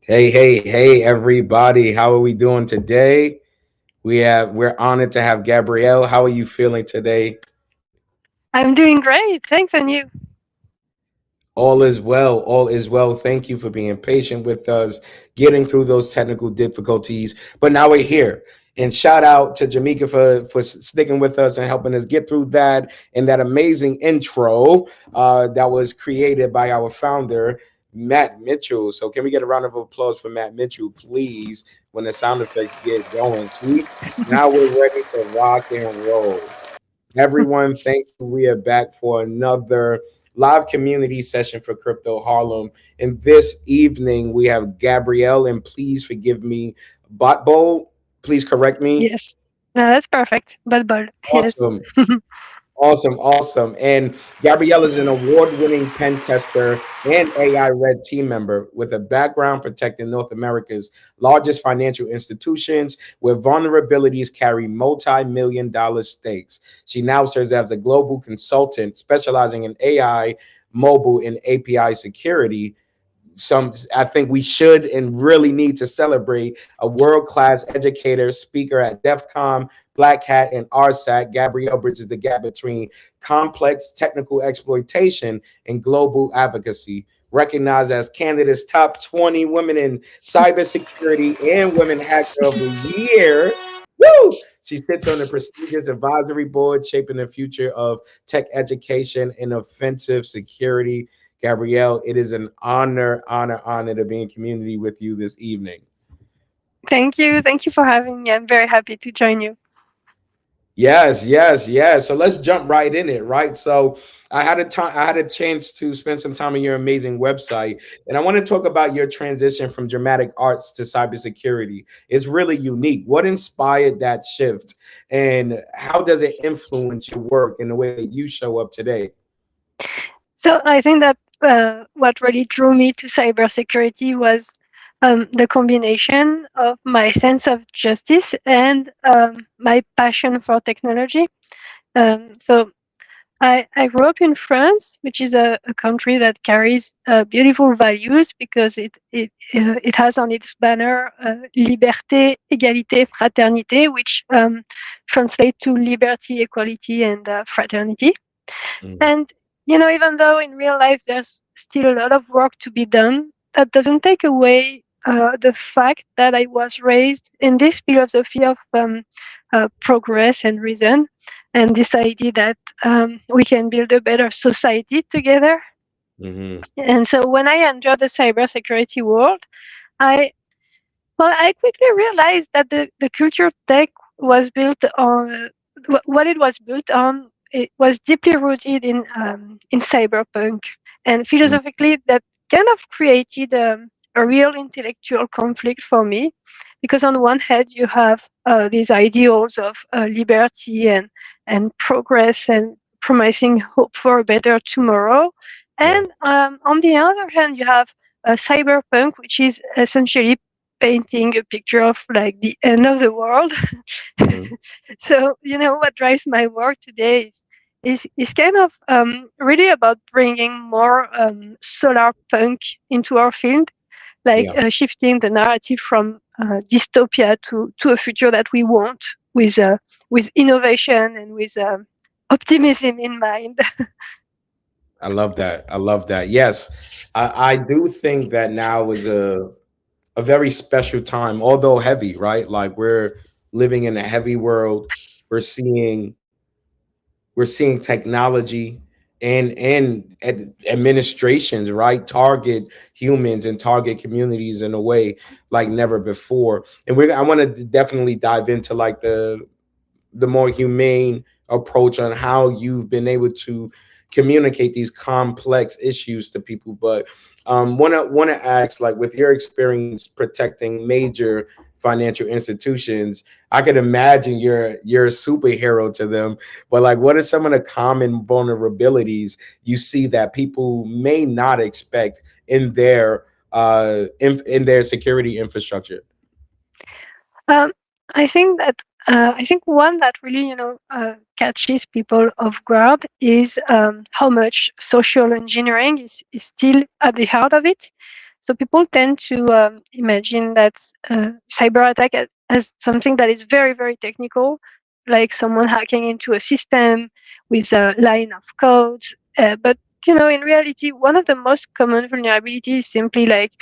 Hey, everybody. How are we doing today? We're honored to have Gabrielle. How are you feeling today? I'm doing great. Thanks, and you? All is well. All is well. Thank you for being patient with us, getting through those technical difficulties. But now we're here. And shout out to Jamaica for sticking with us and helping us get through that and that amazing intro that was created by our founder, Matt Mitchell. So can we get a round of applause for Matt Mitchell, please, when the sound effects get going? See, now we're ready to rock and roll. Everyone, thank you. We are back for another live community session for Crypto Harlem. And this evening we have Gabrielle, and please forgive me, Botbol. Please correct me. Yes. No, that's perfect. Botbol. Yes. Awesome. Awesome. And Gabrielle is an award winning pen tester and AI Red team member with a background protecting North America's largest financial institutions where vulnerabilities carry multi million-dollar stakes. She now serves as a global consultant specializing in AI, mobile, and API security. I think we should and really need to celebrate a world-class educator, speaker at DEFCON, Black Hat, and RSAC. Gabrielle bridges the gap between complex technical exploitation and global advocacy. Recognized as Canada's top 20 women in cybersecurity and Women Hacker of the Year. Woo! She sits on the prestigious advisory board shaping the future of tech education and offensive security. Gabrielle, it is an honor to be in community with you this evening. Thank you. Thank you for having me. I'm very happy to join you. Yes. So let's jump right in it, right? So I had a chance to spend some time on your amazing website, and I want to talk about your transition from dramatic arts to cybersecurity. It's really unique. What inspired that shift, and how does it influence your work and the way that you show up today? So I think that what really drew me to cybersecurity was the combination of my sense of justice and my passion for technology. So I grew up in France, which is a country that carries beautiful values because it has on its banner liberté, égalité, fraternité, which translate to liberty, equality, and fraternity. Mm, And even though in real life there's still a lot of work to be done, that doesn't take away the fact that I was raised in this philosophy of progress and reason, and this idea that we can build a better society together. mhm. And so when I entered the cybersecurity world, I I quickly realized that the culture tech was built on what it was built on. It was deeply rooted in cyberpunk, and Mm, philosophically, that kind of created a real intellectual conflict for me, because on one hand you have these ideals of liberty and progress and promising hope for a better tomorrow, yeah. and on the other hand you have cyberpunk, which is essentially painting a picture of like the end of the world. Mhm. So what drives my work today is kind of really about bringing more solar punk into our field, like Yeah. shifting the narrative from dystopia to a future that we want with innovation and with optimism in mind. I love that. I love that. Yes, I do think that now is a very special time, although heavy, right? Like we're living in a heavy world. We're seeing we're seeing technology and administrations, right? Target humans and target communities in a way like never before. And I want to definitely dive into like the more humane approach on how you've been able to communicate these complex issues to people. But want to ask, like, with your experience protecting major financial institutions, I could imagine you're a superhero to them. But like, what are some of the common vulnerabilities you see that people may not expect in in their security infrastructure? Um, I think one that really catches people off guard is how much social engineering is still at the heart of it. So people tend to imagine that cyber attack as something that is very, very technical, like someone hacking into a system with a line of codes. But in reality, one of the most common vulnerabilities is simply like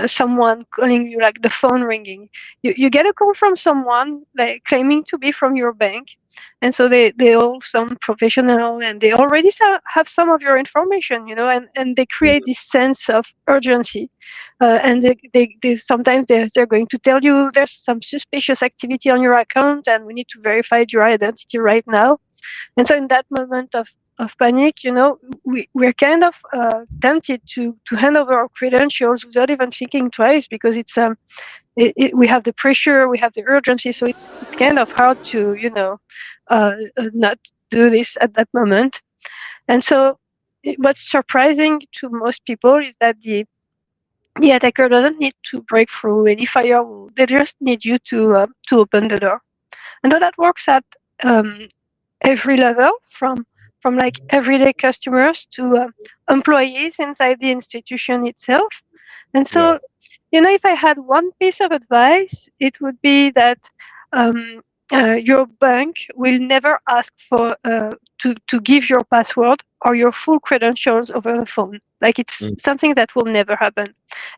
someone calling you, like the phone ringing. You get a call from someone like claiming to be from your bank, and so they all sound professional, and they already have some of your information, and they create this sense of urgency. And they sometimes they're going to tell you there's some suspicious activity on your account, and we need to verify your identity right now. And so in that moment of panic, we're kind of tempted to hand over our credentials without even thinking twice, because we have the pressure, we have the urgency, so it's kind of hard to not do this at that moment. And so what's surprising to most people is that the attacker doesn't need to break through any firewall. They just need you to open the door. And so that works at um, every level, from like everyday customers to employees inside the institution itself. And Yeah. so, if I had one piece of advice, it would be that your bank will never ask for to give your password or your full credentials over the phone. Like, it's Mm. something that will never happen.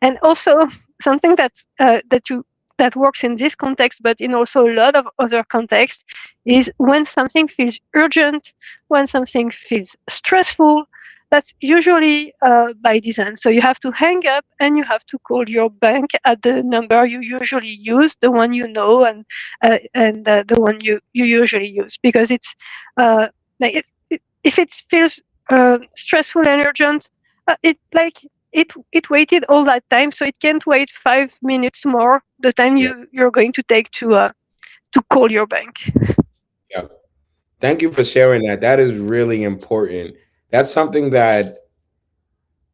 And also something that works in this context, but in also a lot of other contexts, is when something feels urgent, when something feels stressful, that's usually by design. So you have to hang up and you have to call your bank at the number you usually use, the one you know, and the one you usually use, because it's like if it feels stressful and urgent, it waited all that time, so it can't wait 5 minutes more, the time Yeah. you're going to take to call your bank. Yeah. Thank you for sharing that. That is really important. That's something that,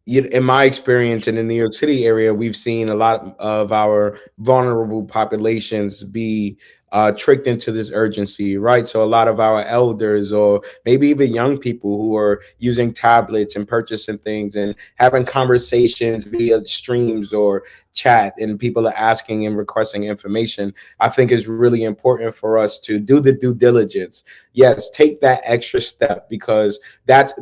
in my experience in the New York City area, we've seen a lot of our vulnerable populations be tricked into this urgency, right? So a lot of our elders, or maybe even young people who are using tablets and purchasing things and having conversations via streams or chat, and people are asking and requesting information, I think is really important for us to do the due diligence. Yes, take that extra step, because that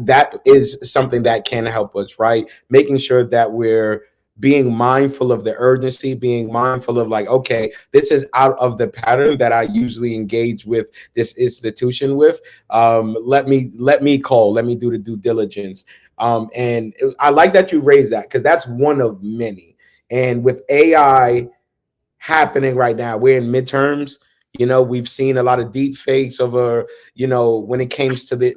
is something that can help us, right? Making sure that we're being mindful of the urgency, being mindful of, like, okay, this is out of the pattern that I usually engage with this institution with. Let me call, let me do the due diligence. And I like that you raised that, because that's one of many. And with AI happening right now, we're in midterms. We've seen a lot of deep fakes over, when it comes to the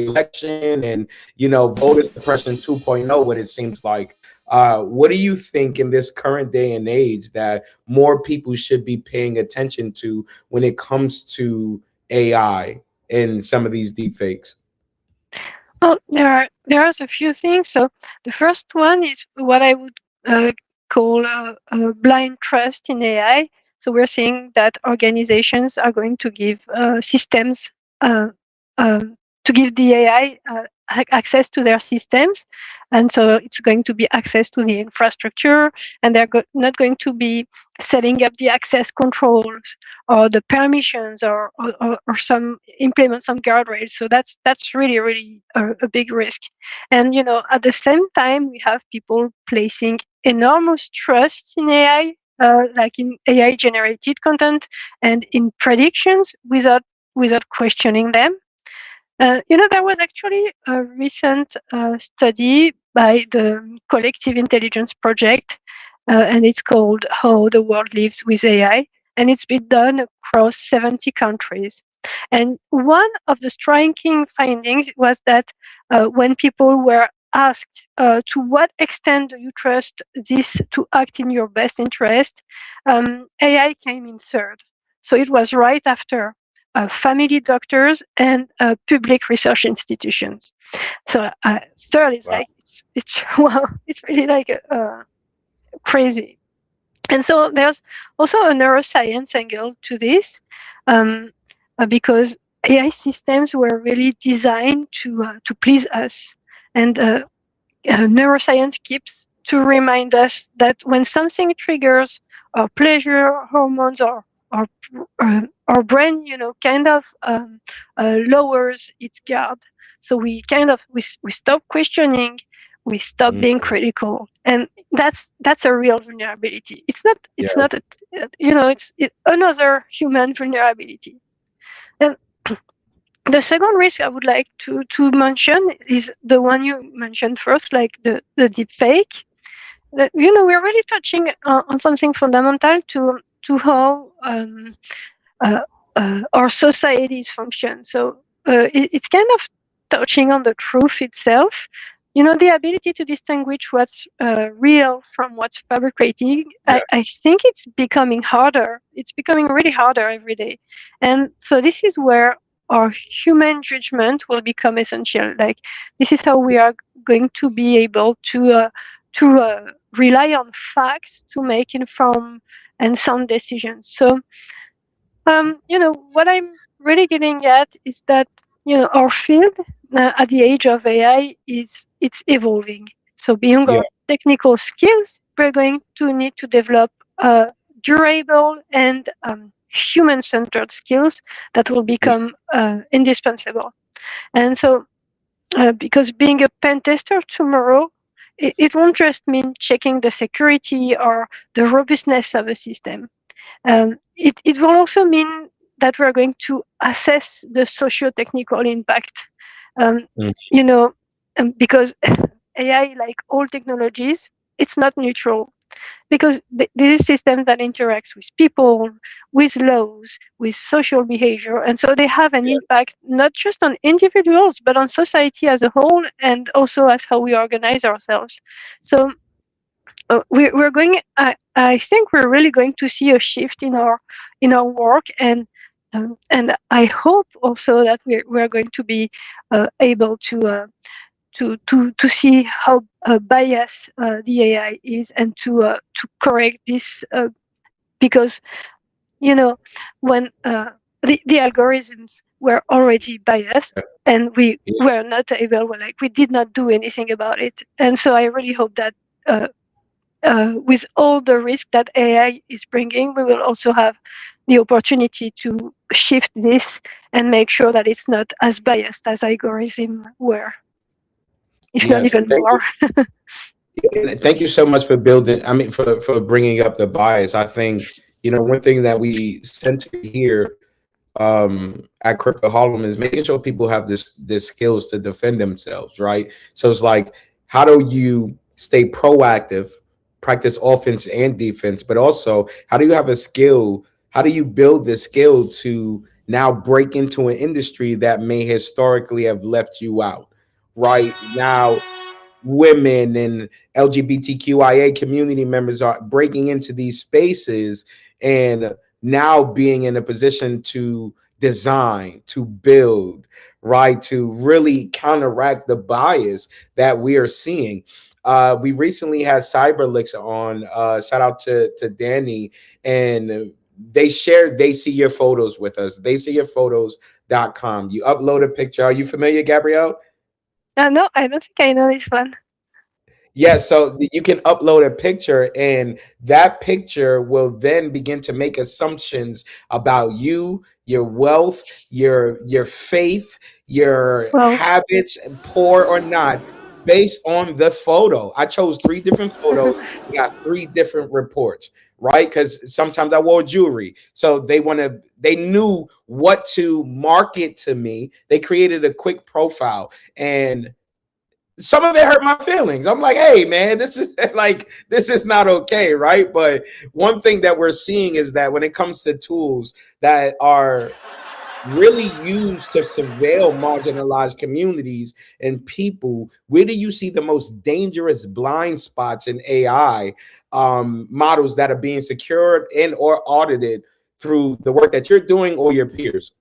election, and voter suppression 2.0, what it seems like. What do you think in this current day and age that more people should be paying attention to when it comes to AI and some of these deep fakes? Well, there are a few things. So the first one is what I would call blind trust in AI. So we're seeing that organizations are going to give systems uh, to give the AI access to their systems, and so it's going to be access to the infrastructure, and they're not going to be setting up the access controls or the permissions, or some implement some guardrails. So that's really, really a big risk. And at the same time, we have people placing enormous trust in AI, like in AI generated content and in predictions, without questioning them. There was actually a recent study by the Collective Intelligence Project, and it's called How the World Lives with AI, and it's been done across 70 countries. And one of the striking findings was that when people were asked to what extent do you trust this to act in your best interest, AI came in third. So it was right after family doctors and public research institutions. So third is Wow. like it's wow, it's really like crazy. And so there's also a neuroscience angle to this, um, because AI systems were really designed to please us, and neuroscience keeps to remind us that when something triggers our pleasure hormones, or our our brain, kind of lowers its guard. So we stop questioning, we stop Mm, being critical, and that's a real vulnerability. It's yeah, not a, another human vulnerability. And the second risk I would like to mention is the one you mentioned first, like the deep fake. We're really touching on something fundamental to how uh, our societies function. So it's kind of touching on the truth itself. The ability to distinguish what's real from what's fabricated. yeah, I think it's becoming harder. It's becoming really harder every day. And so this is where our human judgment will become essential. Like, this is how we are going to be able to rely on facts to make informed and sound decisions. So what I'm really getting at is that, our field at the age of AI it's evolving. So beyond yeah, our technical skills, we're going to need to develop durable and human-centered skills that will yeah, become indispensable. And so, because being a pen tester tomorrow, it won't just mean checking the security or the robustness of a system. It will also mean that we're going to assess the socio-technical impact. Um, mm, you know, because AI, like all technologies, it's not neutral, because this is a system that interacts with people, with laws, with social behavior, and so they have an yeah, impact not just on individuals but on society as a whole, and also as how we organize ourselves. So we're going. I think we're really going to see a shift in our work, and I hope also that we're going to be able to see how biased the AI is, and to correct this, because you know when the algorithms were already biased, and we yeah. were not able, well, like, we did not do anything about it. And so I really hope that uh, with all the risk that AI is bringing, we will also have the opportunity to shift this and make sure that it's not as biased as algorithms were, if not Yes, even thank you. more. And thank you so much for building. I mean, for bringing up the bias. I think one thing that we center here at Crypto Harlem is making sure people have this skills to defend themselves, right? So it's like, how do you stay proactive, practice offense and defense, but also how do you have a skill? How do you build the skill to now break into an industry that may historically have left you out? Right now, women and LGBTQIA community members are breaking into these spaces and now being in a position to design, to build, right, to really counteract the bias that we are seeing. We recently had Cyberlicks on. Shout out to Danny, and they shared. They see your photos with us. They see your photos.com. You upload a picture. Are you familiar, Gabrielle? No, I don't think I know this one. Yeah, so you can upload a picture, and that picture will then begin to make assumptions about you, your wealth, your faith, your Well, habits, poor or not, based on the photo. I chose three different photos. We got three different reports, right? Because sometimes I wore jewelry, so they knew what to market to me. They created a quick profile, and some of it hurt my feelings. I'm like, hey man, this is like this is not okay, right? But one thing that we're seeing is that when it comes to tools that are really used to surveil marginalized communities and people, where do you see the most dangerous blind spots in AI models that are being secured and or audited through the work that you're doing or your peers?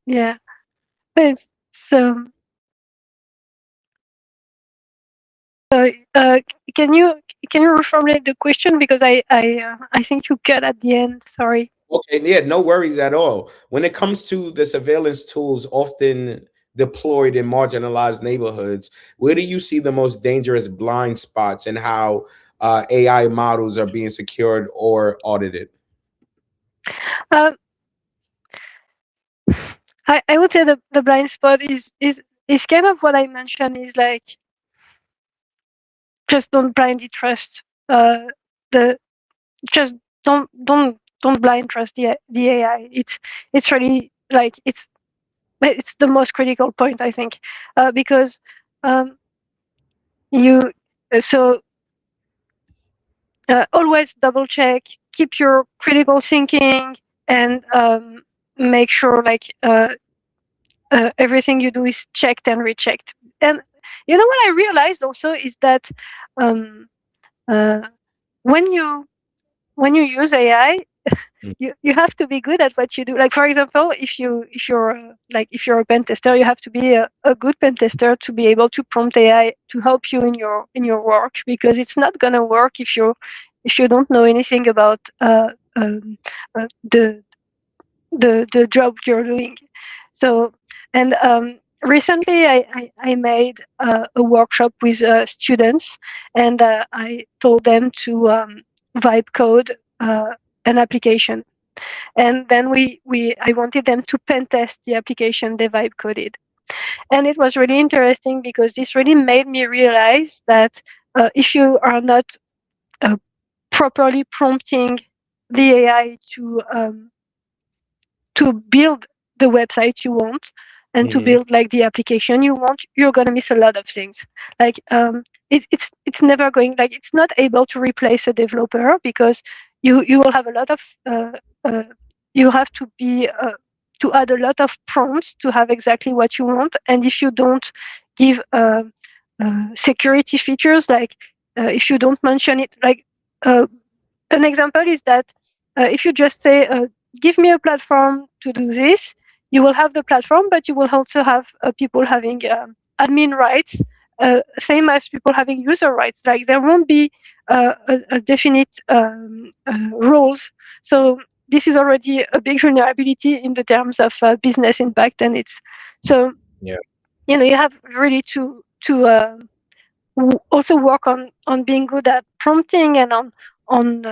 yeah. Thanks. So, can you can you reformulate the question, because I think you cut at the end. Sorry. Okay, yeah, no worries at all. When it comes to the surveillance tools, often deployed in marginalized neighborhoods, where do you see the most dangerous blind spots and how AI models are being secured or audited? Um, I would say the blind spot is kind of what I mentioned, is like, just don't blindly trust the just don't blind trust the AI. It's really like it's the most critical point, I think, because um, you so always double check, keep your critical thinking, and make sure like everything you do is checked and rechecked. And you know what I realized also is that um, uh, when you use AI, you have to be good at what you do. Like, for example, if you're a pen tester, you have to be a good pen tester to be able to prompt AI to help you in your work, because it's not gonna work if you don't know anything about um, the the job you're doing. So, and recently I made a workshop with students, and I told them to vibe code an application, and then we I wanted them to pen test the application they vibe coded. And it was really interesting because this really made me realize that if you are not uh, properly prompting the AI to build the website you want and to Hmm. build like the application you want, you're going to miss a lot of things. Like it's never going, like it's not able to replace a developer, because you will have a lot of uh, you have to be to add a lot of prompts to have exactly what you want. And if you don't give security features, like if you don't mention it, like uh, an example is that if you just say, give me a platform to do this, you will have the platform, but you will also have people having admin rights, same as people having user rights. Like, there won't be a definite rules. So this is already a big vulnerability in the terms of business impact. And it's so, Yeah. you have really to also work on being good at prompting, and on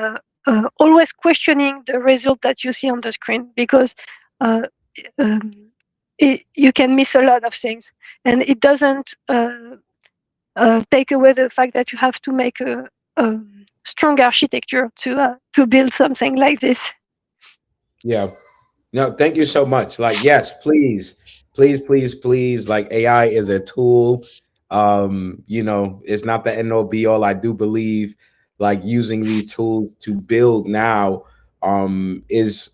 always questioning the result that you see on the screen, because uh, um, you can miss a lot of things, and it doesn't take away the fact that you have to make a strong architecture to build something like this. Yeah. No, thank you so much. Like, yes, please, please, please, please. Like, AI is a tool. It's not the end all be all. I do believe like using these tools to build now is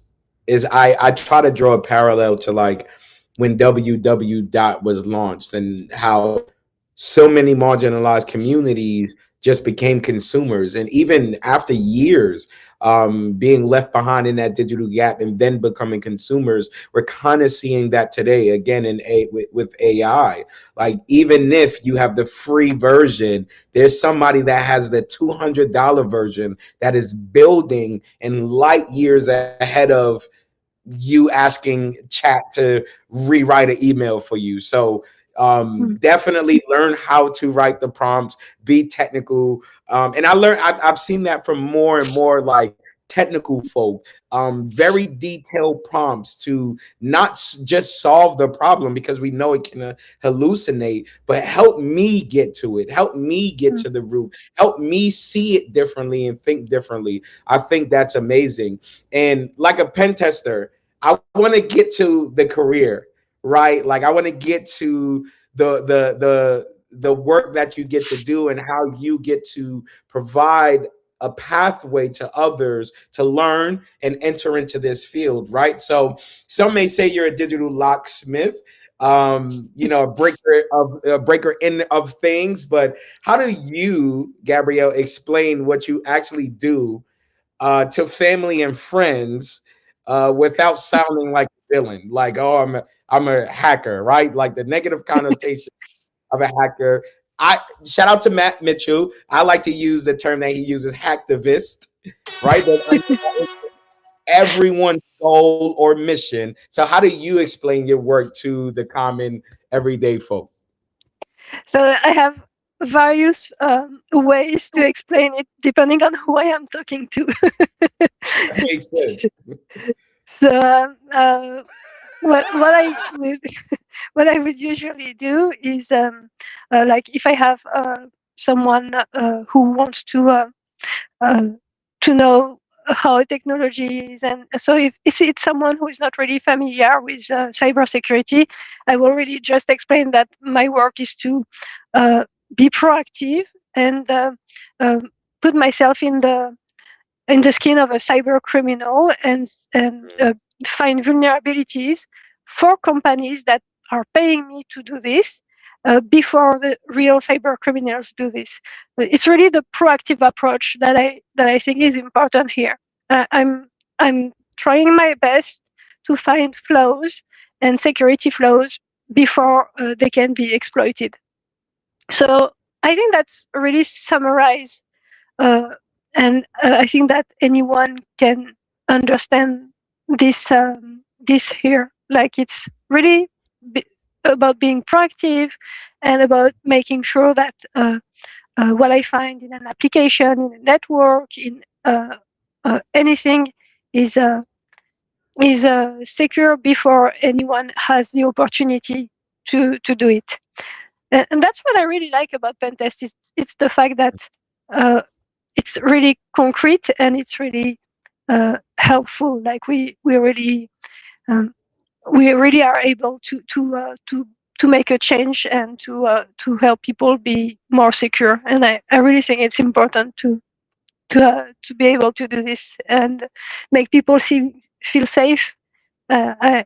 I try to draw a parallel to like when www was launched and how so many marginalized communities just became consumers. And even after years being left behind in that digital gap and then becoming consumers, we're kind of seeing that today again with AI. Like, even if you have the free version, there's somebody that has the $200 version that is building in light years ahead of you asking chat to rewrite an email for you. So Mm. definitely learn how to write the prompts, be technical. And I've seen that from more and more like technical folk, very detailed prompts to not just solve the problem because we know it can hallucinate, but help me get to it, help me get Mm. to the root, help me see it differently and think differently. I think that's amazing. And like a pen tester, I want to get to the career, right? Like, I want to get to the work that you get to do and how you get to provide a pathway to others to learn and enter into this field, right? So some may say you're a digital locksmith, a breaker in of things, but how do you, Gabrielle, explain what you actually do to family and friends without sounding like a villain? Like, oh, I'm a hacker, right? Like the negative connotation of a hacker. I shout out to Matt Mitchell. I like to use the term that he uses, hacktivist, right? But I know that is everyone's goal or mission. So how do you explain your work to the common everyday folk? So I have various ways to explain it depending on who I am talking to. That makes sense. So what I would what I would usually do is like if I have someone who wants uh, to know how technology is, and so if it's someone who is not really familiar with cybersecurity, I will really just explain that my work is to uh, be proactive and um put myself in the skin of a cyber criminal and find vulnerabilities for companies that are paying me to do this before the real cyber criminals do this. It's really the proactive approach that I think is important here. I'm trying my best to find flaws and security flaws before they can be exploited. So I think that's really summarize uh, and I think that anyone can understand this here. Like it's really be- about being proactive and about making sure that what I find in an application, in a network, in anything is uh, is secure before anyone has the opportunity to do it. And that's what I really like about pen test. It's the fact that uh, it's really concrete and it's really helpful. Like um, we really are able to make a change and to help people be more secure. And I really think it's important to be able to do this and make people feel safe. I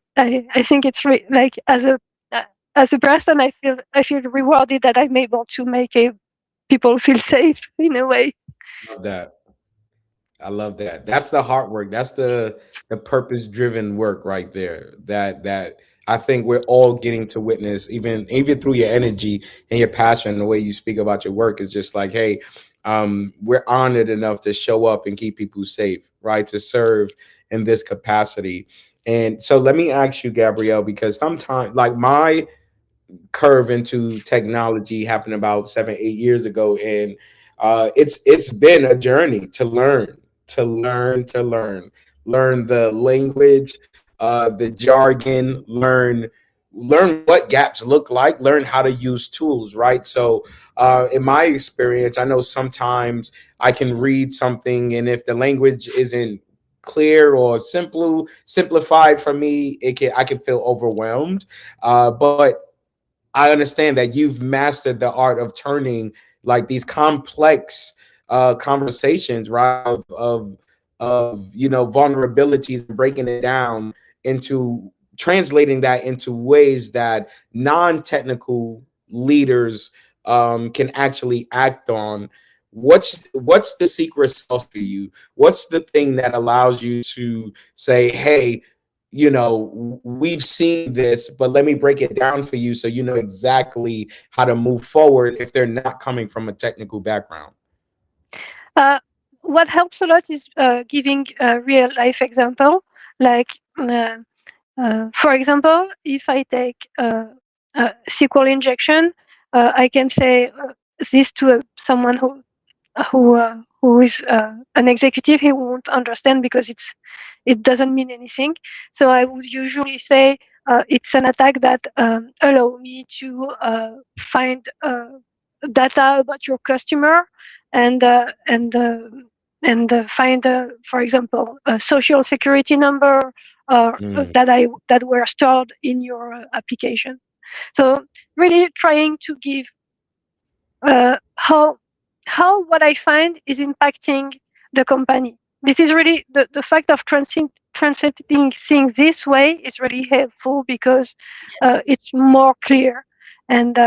think it's like as a person, I feel rewarded that I'm able to make people feel safe in a way. Love that. I love that. That's the hard work. That's the purpose driven work right there. That I think we're all getting to witness, even through your energy and your passion, the way you speak about your work is just like, hey, we're honored enough to show up and keep people safe, right? To serve in this capacity. And so let me ask you, Gabrielle, because sometimes like my curve into technology happened about 7 8 years ago, and it's been a journey to learn the language, the jargon, learn what gaps look like, learn how to use tools, right? So in my experience, I know sometimes I can read something, and if the language isn't clear or simplified for me, I can feel overwhelmed. But I understand that you've mastered the art of turning like these complex conversations, right? Of vulnerabilities and breaking it down into translating that into ways that non-technical leaders can actually act on. What's the secret sauce for you? What's the thing that allows you to say, hey, we've seen this, but let me break it down for you so you know exactly how to move forward if they're not coming from a technical background. Uh, what helps a lot is giving a real life example. Like, for example, if I take SQL injection, I can say this to someone who is an executive. He won't understand because it doesn't mean anything. So I would usually say it's an attack that allow me to find data about your customer and find, for example, a social security number Mm, that were stored in your application. So really trying to give how what I find is impacting the company. This is really the fact of translating things this way is really helpful because it's more clear and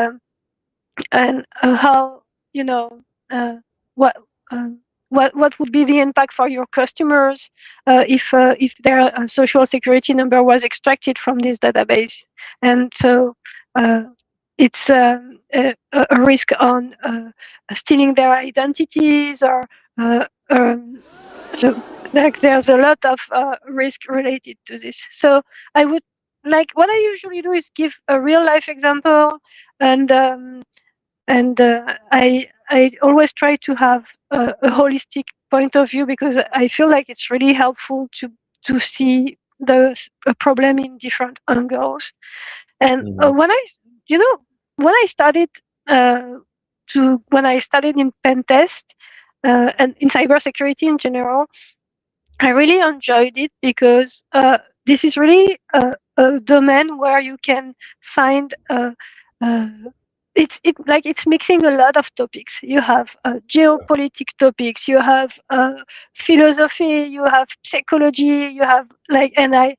how you know uh, what um, what would be the impact for your customers if their social security number was extracted from this database, and so uh, it's a risk on stealing their identities or uh, um, uh, like there's a lot of risk related to this. So I would like what I usually do is give a real life example, and I always try to have a holistic point of view, because I feel like it's really helpful to see a problem in different angles. And Mhm. you know, when I started uh, when I started in pen test and in cybersecurity in general, I really enjoyed it, because this is really a domain where you can find uh, it's mixing a lot of topics. You have geopolitic topics, you have philosophy, you have psychology, you have like, and I.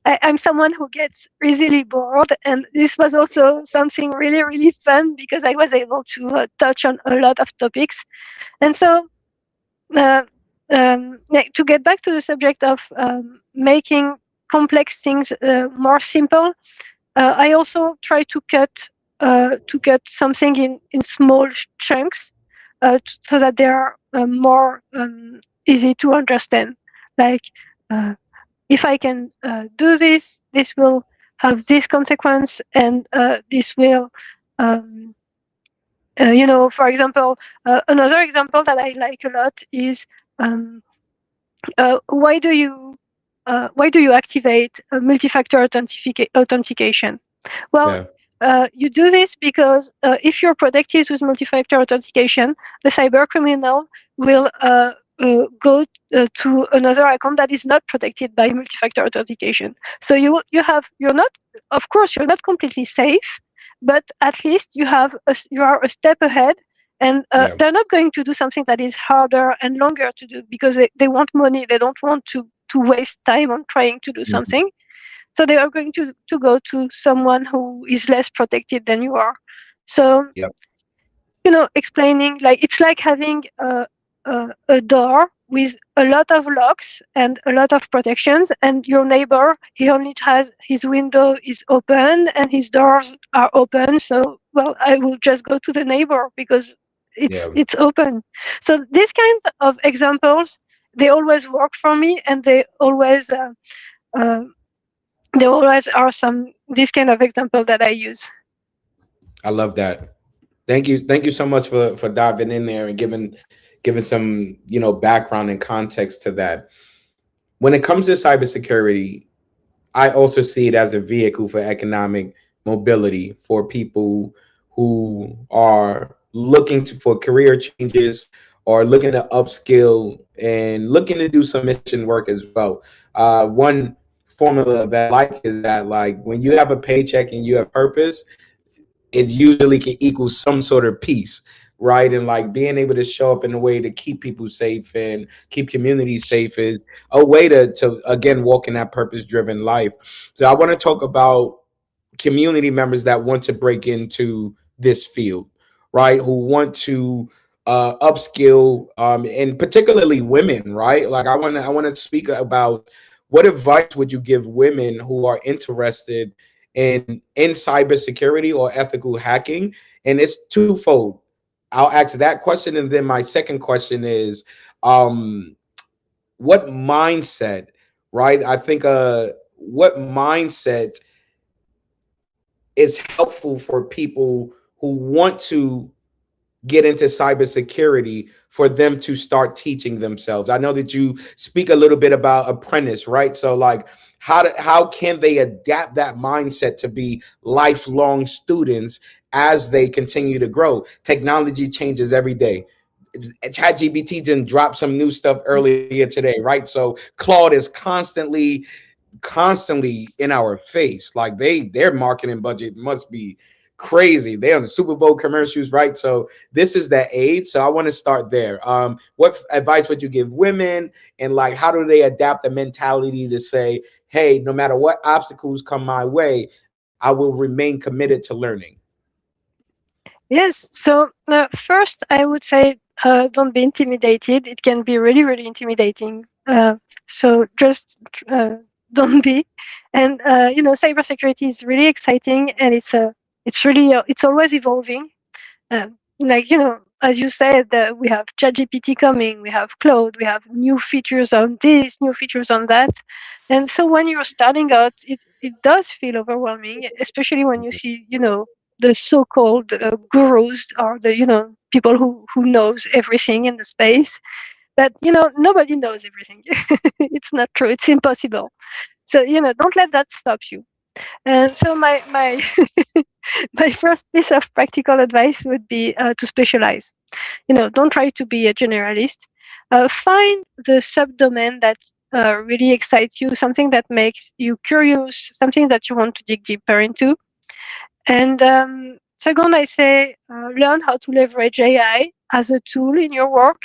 I'm someone who gets easily bored, and this was also something really, really fun, because I was able to touch on a lot of topics. And so, uh, like, to get back to the subject of making complex things more simple, I also try to cut something in small chunks, so that they are more easy to understand. Like, uh, if I can do this, this will have this consequence, and this will um, for example, another example that I like a lot is, um, why do you activate multi-factor authentication? Well, Yeah. you do this because if you're protected with multi-factor authentication, the cyber criminal will go to another account that is not protected by multi-factor authentication. So you're not, of course, you're not completely safe, but at least you are a step ahead. And Yeah. they're not going to do something that is harder and longer to do, because they want money. They don't want to waste time on trying to do Mhm. something. So they are going to go to someone who is less protected than you are. So, Yep. explaining, like, it's like having a door with a lot of locks and a lot of protections, and your neighbor, he only has his window is open and his doors are open. So, well, I will just go to the neighbor because Yeah. it's open. So these kinds of examples, they always work for me, and uh, there always are some this kind of example that I use. I love that. Thank you. Thank you so much for diving in there and giving some, background and context to that. When it comes to cybersecurity, I also see it as a vehicle for economic mobility for people who are looking for career changes or looking to upskill and looking to do some mission work as well. One formula that I like is that, like, when you have a paycheck and you have purpose, it usually can equal some sort of peace, right? And like being able to show up in a way to keep people safe and keep communities safe is a way to again walk in that purpose driven life. So I want to talk about community members that want to break into this field, right? Who want to upskill, and particularly women, right? Like I want to speak about what advice would you give women who are interested in cybersecurity or ethical hacking? And it's twofold. I'll ask that question, and then my second question is, um, what mindset, right? I think what mindset is helpful for people who want to get into cybersecurity for them to start teaching themselves. I know that you speak a little bit about apprentice, right? So like how can they adapt that mindset to be lifelong students as they continue to grow? Technology changes every day. ChatGPT didn't drop some new stuff earlier today, right? So Claude is constantly in our face. Like their marketing budget must be crazy. They on the Super Bowl commercials, right? So this is that age. So I want to start there. What advice would you give women, and like how do they adapt the mentality to say, hey, no matter what obstacles come my way, I will remain committed to learning? Yes. So first, I would say, don't be intimidated. It can be really, really intimidating. So just uh, don't be. And cybersecurity is really exciting, and it's always evolving. Like, as you said, we have ChatGPT coming, we have Cloud, we have new features on this, new features on that. And so when you're starting out, it does feel overwhelming, especially when you see, the so-called gurus, or the, people who knows everything in the space. But, nobody knows everything. It's not true. It's impossible. So, don't let that stop you. And so my my first piece of practical advice would be to specialize. Don't try to be a generalist. Find the subdomain that really excites you, something that makes you curious, something that you want to dig deeper into. And second, I say learn how to leverage AI as a tool in your work,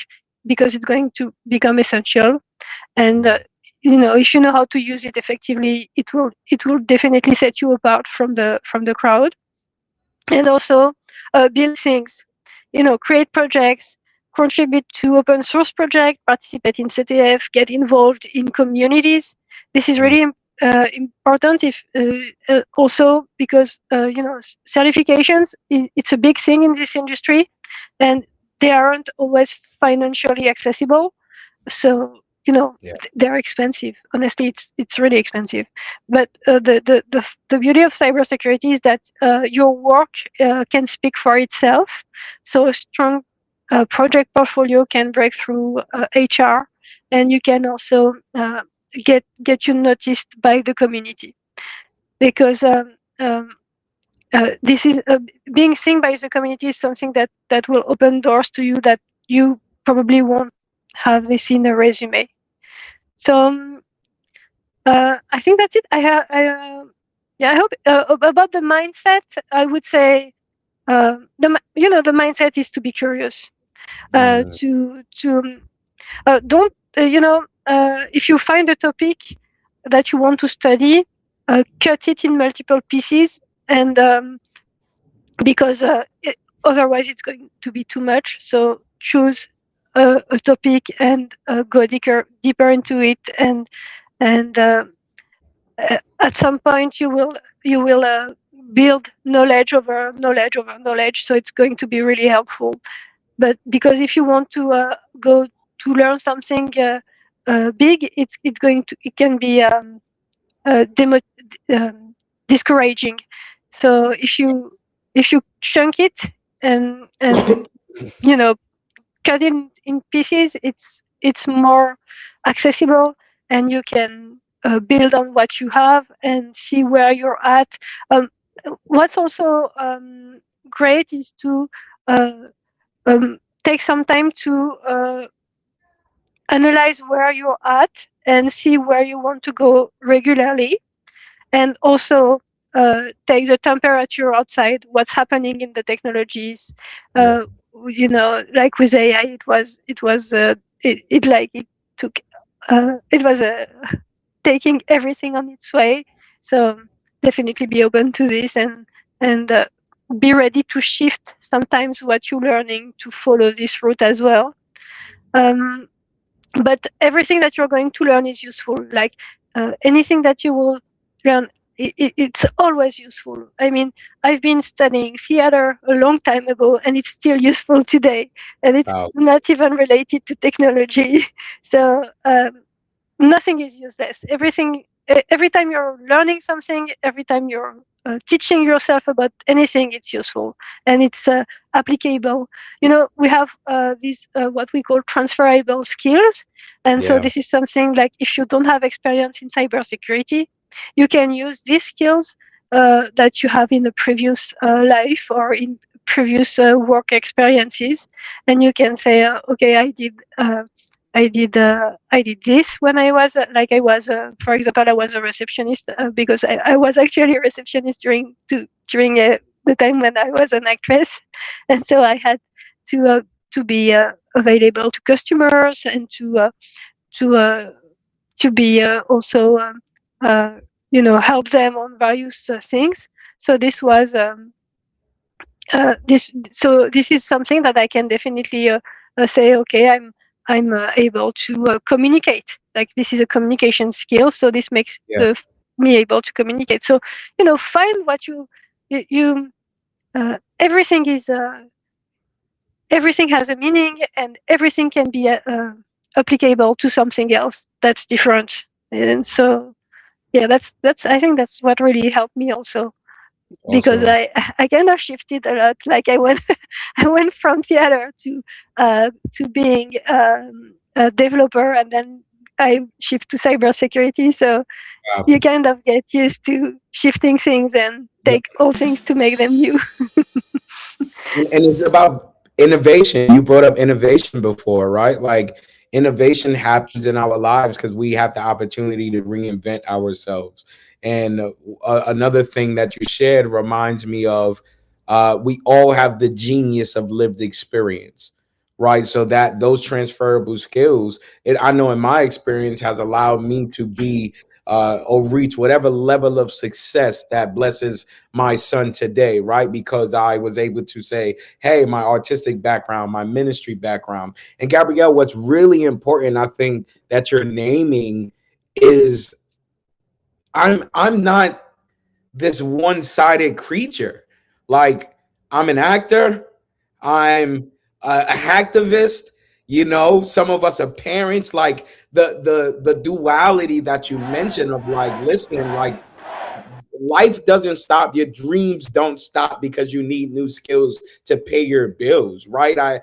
because it's going to become essential. And if you know how to use it effectively, it will definitely set you apart from the crowd. And also build things, create projects, contribute to open source projects, participate in CTF, get involved in communities. This is really important, if also because certifications, it's a big thing in this industry, and they aren't always financially accessible. So Yeah. they're expensive. Honestly, it's really expensive. But the beauty of cybersecurity is that your work can speak for itself. So a strong project portfolio can break through HR, and you can also get you noticed by the community, because this is being seen by the community is something that will open doors to you that you probably won't have this in a resume. So I think that's it. Yeah, I hope about the mindset. I would say the mindset is to be curious. To don't if you find a topic that you want to study, cut it in multiple pieces, and because otherwise it's going to be too much. So choose a topic and go deeper into it, and at some point you will build knowledge over knowledge over knowledge. So it's going to be really helpful. But because if you want to go to learn something big, it can be discouraging. So if you chunk it and you know cut it in pieces, it's more accessible, and you can build on what you have and see where you're at. Um, what's also great is to take some time to analyze where you're at and see where you want to go regularly, and also take the temperature outside, what's happening in the technologies. Yeah. uh, like with AI, it took it was taking everything on its way. So definitely be open to this, and be ready to shift sometimes what you're learning to follow this route as well. um, but everything that you're going to learn is useful. Like anything that you will learn, it's always useful. I mean, I've been studying theater a long time ago, and it's still useful today, and it's Wow. not even related to technology. So nothing is useless. Every time you're learning something, every time you're teaching yourself about anything, it's useful, and it's applicable. We have these what we call transferable skills. And so Yeah. this is something like, if you don't have experience in cybersecurity, you can use these skills that you have in a previous life, or in previous work experiences, and you can say, okay, I did this when I was for example, I was a receptionist, because I was actually a receptionist during the time when I was an actress. And so I had to be available to customers, and to uh, to be also help them on various things. So this is something that I can definitely say, okay, I'm able to communicate. Like, this is a communication skill, so this makes Yeah. me able to communicate. So find what you everything is everything has a meaning, and everything can be applicable to something else that's different. And so, yeah, that's I think that's what really helped me also, because Awesome. I kind of shifted a lot. Like I went I went from theater to being a developer, and then I shift to cybersecurity. So you Wow. kind of get used to shifting things and Yeah. take all things to make them new. And it's about innovation. You brought up innovation before, right? Like innovation happens in our lives because we have the opportunity to reinvent ourselves. And another thing that you shared reminds me of we all have the genius of lived experience, right? So that those transferable skills, I know in my experience has allowed me to be or reach whatever level of success that blesses my son today, right? Because I was able to say, hey, my artistic background, my ministry background. And Gabrielle, what's really important, I think, that you're naming is I'm not this one-sided creature. Like I'm an actor, I'm a hacktivist, some of us are parents, like the duality that you mentioned of like, listen, like life doesn't stop, your dreams don't stop because you need new skills to pay your bills, right? I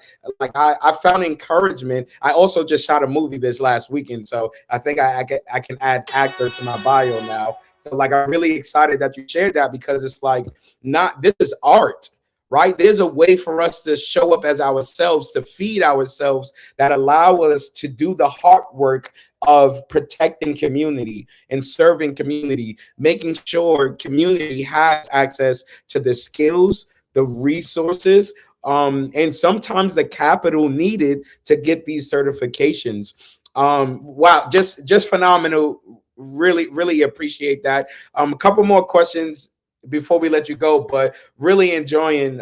found encouragement. I also just shot a movie this last weekend, so I think I can add actor to my bio now. So like I'm really excited that you shared that, because it's like, not, this is art, right? There's a way for us to show up as ourselves, to feed ourselves, that allow us to do the hard work of protecting community and serving community, making sure community has access to the skills, the resources, and sometimes the capital needed to get these certifications. Wow, just phenomenal. Really, really appreciate that. A couple more questions before we let you go, but really enjoying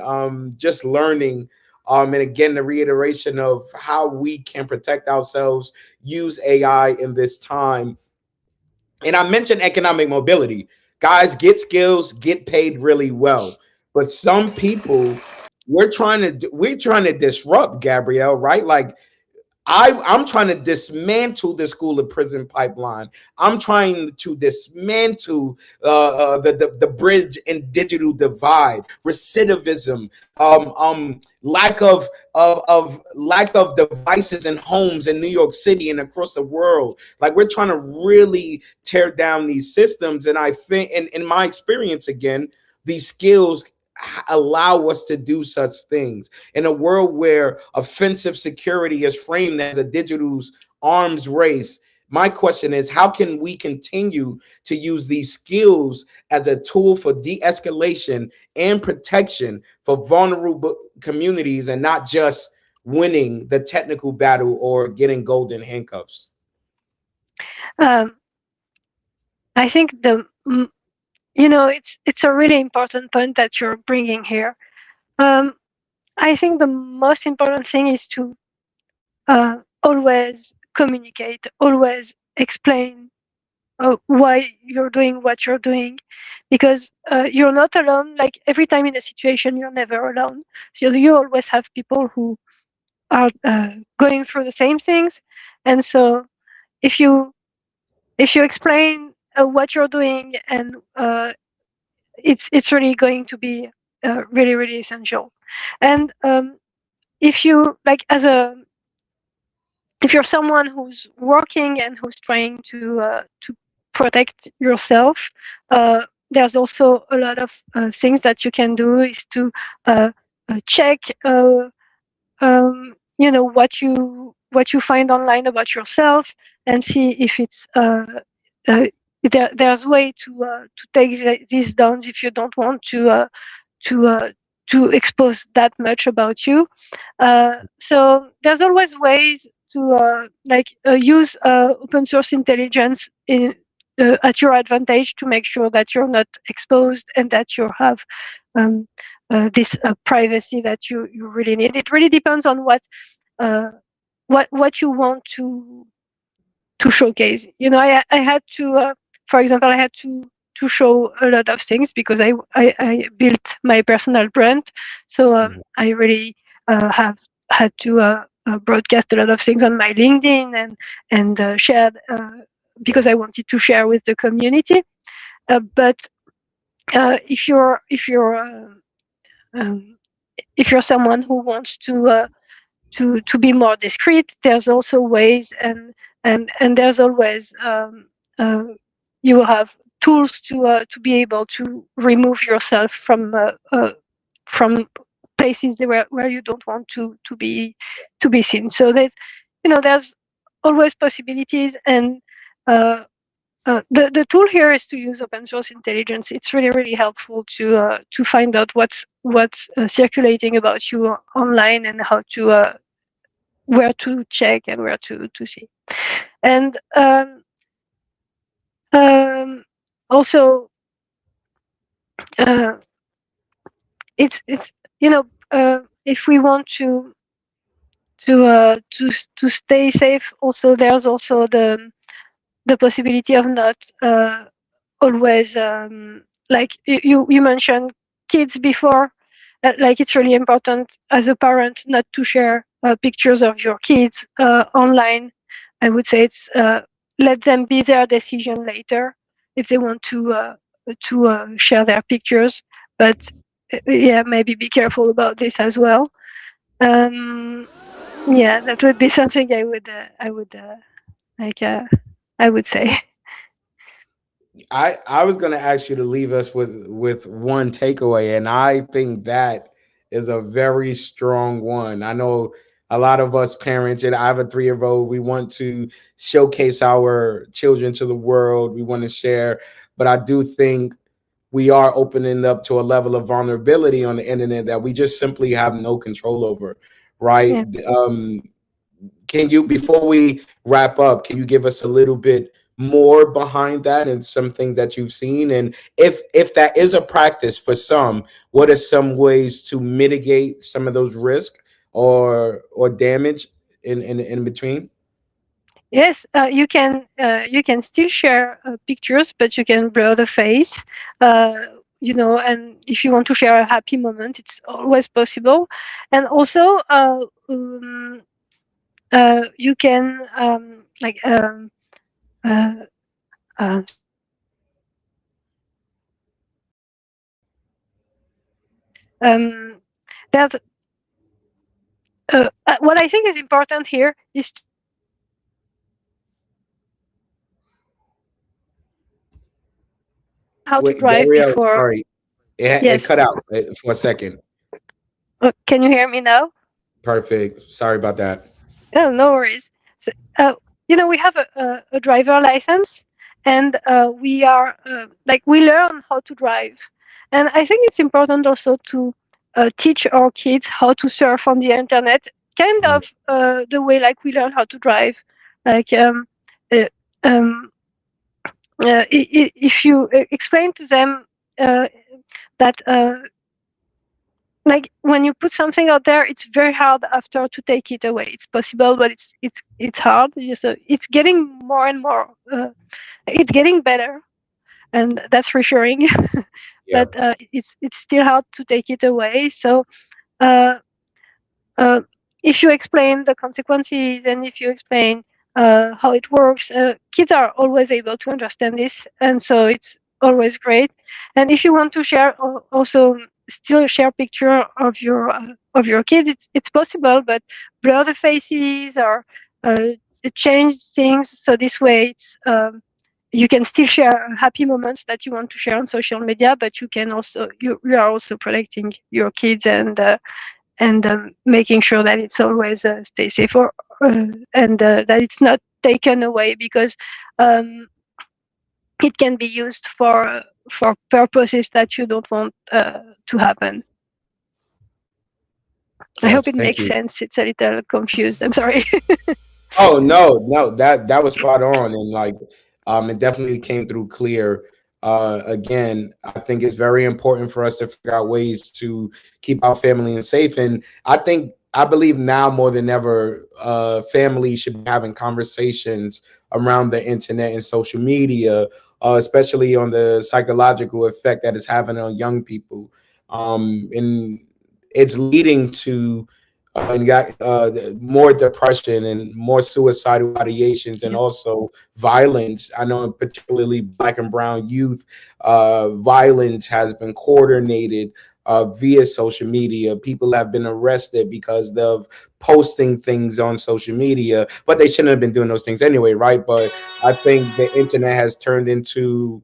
just learning. And again, the reiteration of how we can protect ourselves, use AI in this time. And I mentioned economic mobility. Guys, get skills, get paid really well. But some people, we're trying to disrupt, Gabrielle, right? Like I'm trying to dismantle the school to prison pipeline. I'm trying to dismantle the bridge and digital divide, recidivism, lack of devices in homes in New York City and across the world. Like we're trying to really tear down these systems, and I think, in my experience, again, these skills allow us to do such things in a world where offensive security is framed as a digital's arms race. My question is, how can we continue to use these skills as a tool for de-escalation and protection for vulnerable communities, and not just winning the technical battle or getting golden handcuffs? um, I think it's a really important point that you're bringing here. um, I think the most important thing is to always communicate, always explain why you're doing what you're doing, because you're not alone. Like every time in a situation, you're never alone. So you always have people who are going through the same things, and so if you explain what you're doing, and it's really going to be really really essential. And if you like as a if you're someone who's working and who's trying to protect yourself, there's also a lot of things that you can do, is to uh, check what you find online about yourself, and see if it's there's way to take these down if you don't want to uh, to expose that much about you. So there's always ways to use open source intelligence at your advantage, to make sure that you're not exposed, and that you have um, this privacy that you really need. It really depends on uh, what you want to showcase. I had to, for example, I had to show a lot of things, because I built my personal brand. So I really have had to broadcast a lot of things on my LinkedIn and shared because I wanted to share with the community. But um, if you're someone who wants to be more discreet, there's also ways, and there's always uh, you will have tools to be able to remove yourself from places where you don't want to be seen. So that there's always possibilities, and the tool here is to use open source intelligence. It's really really helpful to find out what's circulating about you online, and how to where to check and where to see. And also, uh, it's if we want to stay safe, also there's also the possibility of not always like you mentioned kids before. Like, it's really important as a parent not to share pictures of your kids online. I would say it's let them be their decision later if they want to share their pictures. But yeah, maybe be careful about this as well. um yeah, that would be something like I would say. I was gonna ask you to leave us with one takeaway, and I think that is a very strong one. I know a lot of us parents, and I have a 3-year old. We want to showcase our children to the world. We want to share, but I do think we are opening up to a level of vulnerability on the internet that we just simply have no control over, right? Yeah. Can you, before we wrap up, can you give us a little bit more behind that and some things that you've seen? And if that is a practice for some, what are some ways to mitigate some of those risks or damage in between? Yes, you can still share pictures, but you can blur the face. Uh, and if you want to share a happy moment, it's always possible. And also, you can like uh, um, that what I think is important here is how to Wait, drive Gabrielle, before. sorry, it Yes. cut out for a second. Can you hear me now? Perfect. Sorry about that. Oh, no worries. So, we have a driver license, and we are like we learn how to drive, and I think it's important also to teach our kids how to surf on the internet, kind Mm, of the way like we learn how to drive. Like uh, um, if you explain to them uh, that like when you put something out there, it's very hard after to take it away. It's possible, but it's hard. So it's getting more and more. It's getting better, and that's reassuring. yeah. But it's still hard to take it away. So uh, uh, if you explain the consequences, and if you explain how it works, kids are always able to understand this, and so it's always great. And if you want to share, also still share picture of your kids, it's possible, but blur the faces or uh, change things, so this way you can still share happy moments that you want to share on social media, but you are also protecting your kids, and making sure that it's always stay safe, and that it's not taken away, because um, it can be used for purposes that you don't want to happen. I hope Yes. it Thank makes you. sense. It's a little confused. I'm sorry. Oh no, no, that was spot on, and like, it definitely came through clear. Again, I think it's very important for us to figure out ways to keep our family and safe, and I believe now more than ever, families should be having conversations around the internet and social media, especially on the psychological effect that it's having on young people, and it's leading to and got more depression and more suicidal ideations, and Yeah. also violence. I know, particularly Black and Brown youth, violence has been coordinated via social media. People have been arrested because of posting things on social media, but they shouldn't have been doing those things anyway, right? But I think the internet has turned into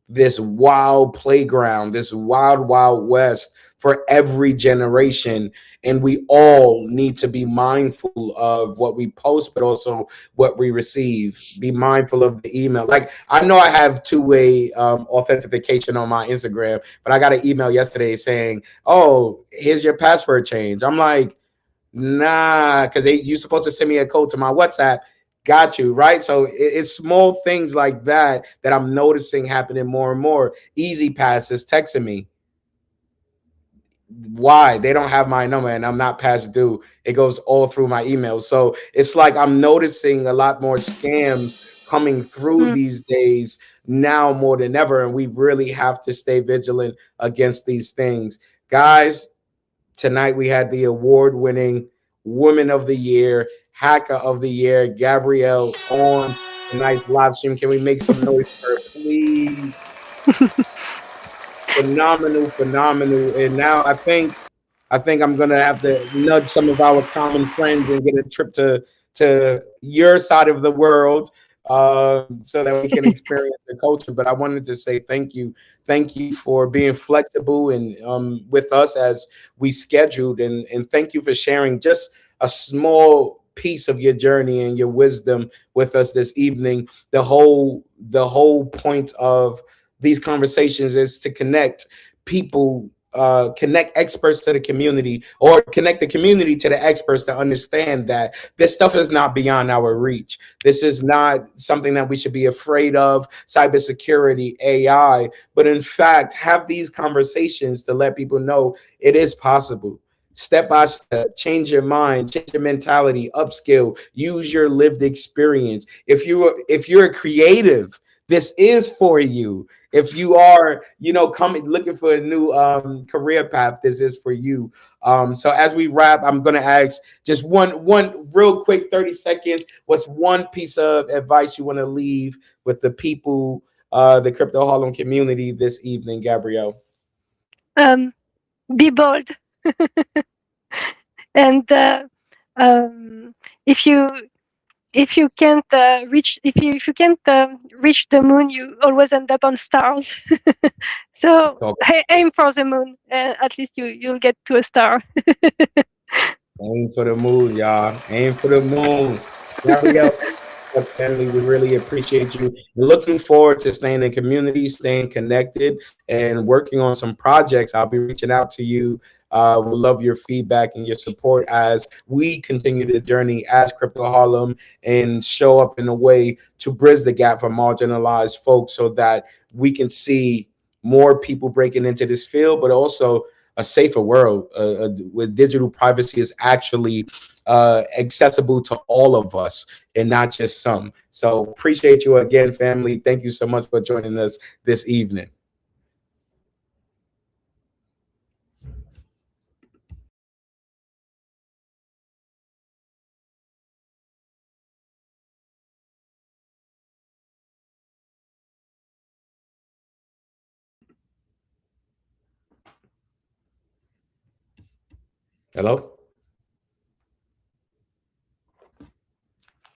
this wild playground, this wild west for every generation. And we all need to be mindful of what we post, but also what we receive. Be mindful of the email. Like, I know I have two-way authentication on my Instagram, but I got an email yesterday saying, "Oh, here's your password change." I'm like, nah, because you're supposed to send me a code to my WhatsApp. Got you, right? So it's small things like that that I'm noticing happening more and more. Easy passes texting me. Why? They don't have my number and I'm not past due. It goes all through my email. So it's like I'm noticing a lot more scams coming through Mm. these days now more than ever. And we really have to stay vigilant against these things. Guys, tonight we had the award-winning Woman of the Year, Hacker of the Year, Gabrielle, on tonight's live stream. Can we make some noise for her, please? Phenomenal, phenomenal. And now I think I'm gonna have to nudge some of our common friends and get a trip to your side of the world, so that we can experience the culture. But I wanted to say thank you for being flexible and with us as we scheduled, and thank you for sharing just a small piece of your journey and your wisdom with us this evening. The whole point of these conversations is to connect people, connect experts to the community, or connect the community to the experts, to understand that this stuff is not beyond our reach. This is not something that we should be afraid of, cybersecurity, AI, but in fact, have these conversations to let people know it is possible. Step by step, change your mind, change your mentality, upskill, use your lived experience. If you're a creative, this is for you. If you are, coming looking for a new career path, this is for you. So as we wrap, I'm gonna ask just one real quick 30 seconds. What's one piece of advice you want to leave with the people, the Crypto Harlem community this evening, Gabrielle? um, be bold, and um, if you if you can't reach the moon, you always end up on stars. So Talk. aim for the moon, and at least you'll get to a star. Aim for the moon, y'all. Aim for the moon. Gabrielle, much, family. We really appreciate you. We're looking forward to staying in community, staying connected, and working on some projects. I'll be reaching out to you. We love your feedback and your support as we continue the journey as Crypto Harlem and show up in a way to bridge the gap for marginalized folks so that we can see more people breaking into this field, but also a safer world where digital privacy is actually accessible to all of us and not just some. So appreciate you again, family. Thank you so much for joining us this evening. Hello?